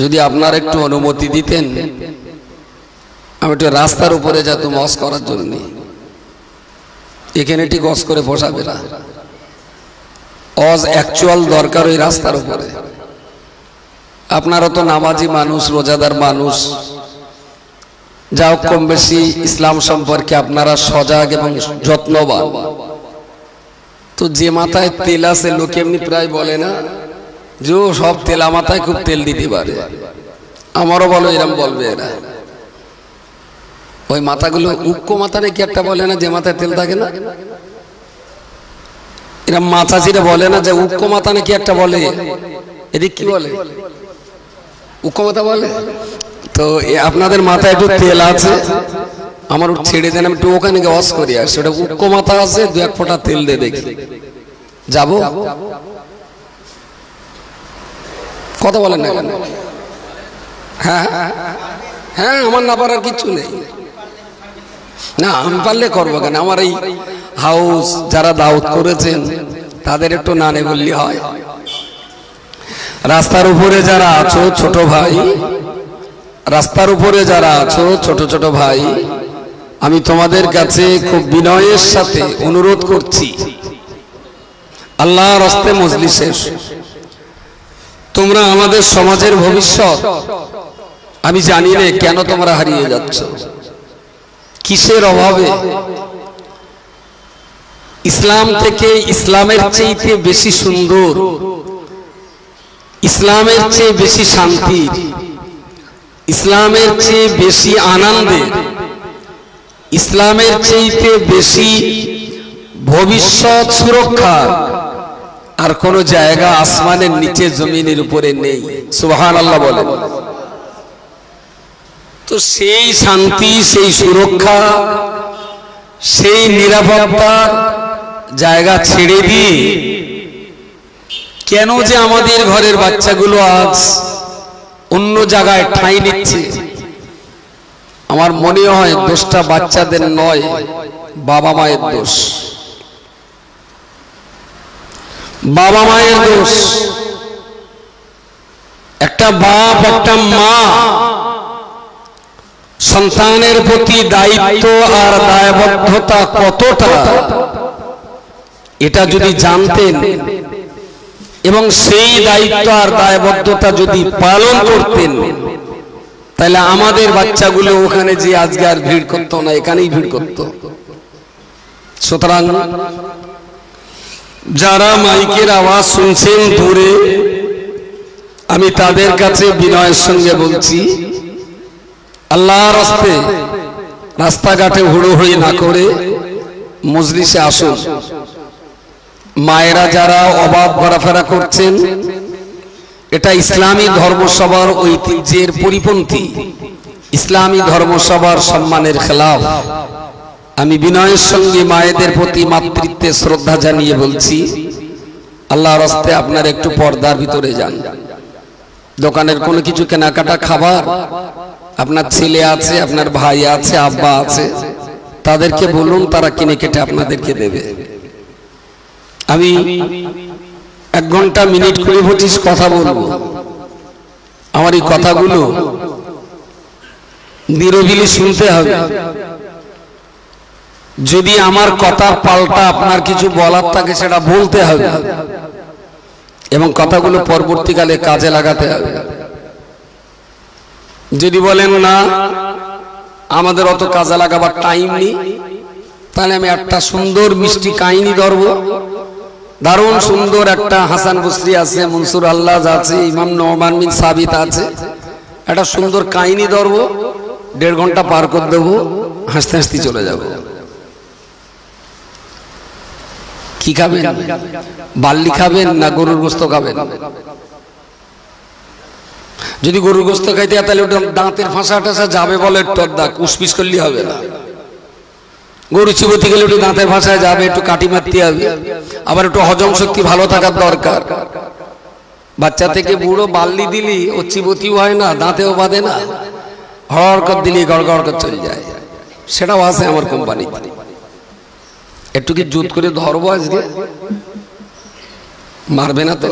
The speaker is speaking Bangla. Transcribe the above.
যদি আপনারা একটু অনুমতি দিতেন আমি একটু রাস্তার উপরে যেতাম ওয়াজ করার জন্য। এখানে ঠিক ওয়াজ করে বসাবে না, ওয়াজ অ্যাকচুয়াল দরকার ওই রাস্তার উপরে। আপনারা তো নামাজি মানুষ, রোজাদার মানুষ, যাও কম বেশি ইসলাম সম্পর্কে আপনারা সজাগ এবং যত্নবান। তো যে মাথায় তেল আছে লোকে এমনি প্রায় বলে না যে সব তেলা মাথায় খুব তেল দিতে পারে, আমারও বলো এরম বলবে এরা। ওই মাথাগুলো উক্কো মাথা নাকি একটা বলে না, যে মাথায় তেল থাকে না, এরা মাথা চিরে বলে না যে উক্কো মাথা নাকি একটা বলে, এদিক কি বলে উক্কো মাথা বলে। তো আপনাদের মাথায় একটু তেল আছে, আমার ছেড়ে দেন, আমি একটু ওখানে গিয়ে ওয়াজ করি আসি। ওটা উক্কো মাথা আছে, দু এক ফোঁটা তেল দিয়ে দেখি যাবো। কথা বলেন না? হ্যাঁ হ্যাঁ, আমার না পারার কিছু নেই। না আমি পারলে করবো কেন? আমার এই হাউস যারা দাওয়াত করেছেন তাদের একটু না নে বললে হয়। রাস্তার উপরে যারা আছো ছোট ভাই, রাস্তার উপরে যারা আছো ছোট ছোট ভাই, আমি তোমাদের কাছে খুব বিনয়ের সাথে অনুরোধ করছি, আল্লাহর রাস্তে মজলিসে তোমরা আমাদের সমাজের ভবিষ্যৎ। আমি জানি না কেন তোমরা হারিয়ে যাচ্ছ, কিসের অভাবে। ইসলাম থেকে ইসলামের চেয়ে বেশি সুন্দর, ইসলামের চেয়ে বেশি শান্তি, ইসলামের চেয়ে বেশি আনন্দের, ইসলামের চেয়ে বেশি ভবিষ্যৎ সুরক্ষা আর কোন জায়গা আসমানের নিচে জমিনের উপরে নেই। সুবহানাল্লাহ বলেন। তো সেই শান্তি, সেই সুরক্ষা, সেই নিরাপত্তার জায়গা ছেড়ে দিয়ে কেন যে আমাদের ঘরের বাচ্চাগুলো আজ অন্য জায়গায় ঠাঁই নিচ্ছে, আমার মনে হয় দোষটা বাচ্চাদের নয়, বাবা মায়ের দোষ। বাবা মায়ের দোষ। একটা বাপ একটা মা সন্তানের প্রতি দায়িত্ব আর দায়বদ্ধতা কতটা, এটা যদি জানতেন এবং সেই দায়িত্ব আর দায়বদ্ধতা যদি পালন করতেন, তাহলে আমাদের বাচ্চাগুলো ওখানে যে আজকে আর ভিড় করতো না, এখানেই ভিড় করত। সুতরাং যারা মাইকের আওয়াজ শুনছেন দূরে, আমি তাদের কাছে বিনয়ের সঙ্গে বলছি, আল্লাহর রাস্তে রাস্তাঘাটে হুড়োহুড়ি না করে মজলিসে আসুন। মায়েরা যারা অবাধ ঘোরাফেরা করছেন, এটা ইসলামী ধর্মসভার ঐতিহ্যের পরিপন্থী, ইসলামী ধর্মসভার সম্মানের খেলাফ। আমি বিনয়ের সঙ্গে মায়েদের প্রতি মাতৃত্বে শ্রদ্ধা জানিয়ে বলছি, আল্লাহর রাস্তে আপনারা একটু পর্দার ভিতরে যান। দোকানের কোনো কিছু কেনাকাটা, খাবার, আপনার ছেলে আছে, আপনার ভাই আছে, আব্বা আছে, তাদেরকে বলুন তারা কিনে কেটে আপনাদেরকে দেবে। আমি 1 ঘন্টা মিনিট 20-25 কথা বলবো। আমার এই কথাগুলো নিরবিলি শুনতে হবে। যদি আমার কথা পাল্টা আপনার কিছু বলার থাকে সেটা বলতে হবে এবং কথাগুলো পরবর্তীকালে কাজে লাগাতে হবে। যদি বলেন না আমাদের অত কাজে লাগাবার টাইম নেই, তাহলে আমি একটা সুন্দর মিষ্টি কাহিনী ধরবো। দারুণ সুন্দর একটা হাসান বসরি আছে, মনসুর আল্লাহ আছে, ইমাম নোমান বিন সাবিত আছে, একটা সুন্দর কাহিনী ধরবো, 1.5 ঘন্টা পার করে দেবো, হাসতে হাসতে চলে যাবো। কি খাবেন? বাল্লি খাবেন না গরুর গোস্ত খাবেন? যদি গরুর গোস্ত খাইতে তাহলে ওটা দাঁতের ফাঁসা টাসা যাবে বলে টদ্দা কুসপিস করলে হবে না। গরু চিবুতে গেলে একটু দাঁতের ভাষায় যাবে, একটু কাটি মারতে হবে, আবার একটু হজম শক্তি ভালো থাকার দরকার। বাচ্চা থেকে বুড়ো বাল্লি দিলি ও চিবুতিও হয় না, দাঁতেও বাঁধে না, হড়কর দিলি গড়গড় করে চলে যায়। সেটাও আছে আমার কোম্পানি। একটু কি জুত করে ধরবো আজকে? মারবে না তো?